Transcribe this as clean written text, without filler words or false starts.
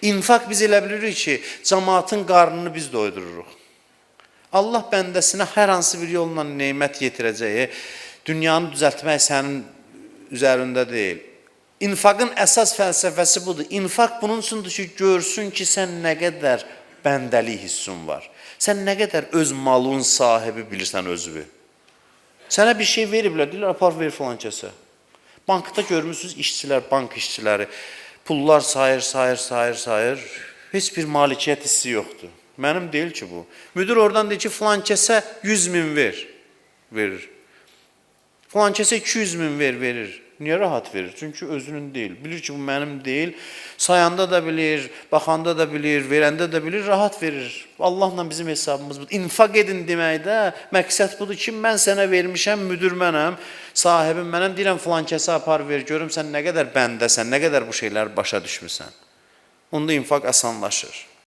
İnfaq biz elə bilirik ki, cəmaatın qarnını biz doydururuq. Allah bəndəsinə hər hansı bir yolla neymət yetirəcəyi, dünyanı düzəltmək sənin üzərində deyil. İnfaqın əsas fəlsəfəsi budur. İnfaq bunun üçündür ki, görsün ki, sən nə qədər bəndəlik hissun var. Sən nə qədər öz malın sahibi bilirsən özünü. Sənə bir şey veriblər, deyirlər, apar ver falan kəsə. Bankda görmürsünüz işçilər, bank işçiləri, pullar sayır. Heç bir malikiyyət hissi yoxdur. Mənim deyil ki bu. Müdür oradan deyir ki, falan kəsə 100 min verir. Falan kəsə 200 min verir. Niyə rahat verir? Çünki özünün deyil. Bilir ki, bu mənim deyil. Sayanda da bilir, baxanda da bilir, verəndə də bilir, rahat verir. Allahla bizim hesabımız budur. İnfaq edin deməkdə məqsəd budur ki, mən sənə vermişəm, müdür mənəm, sahibim mənəm, deyirəm filan kəsə apar ver, görüm sən nə qədər bəndəsən, nə qədər bu şeylər başa düşmüsən. Onda infaq asanlaşır.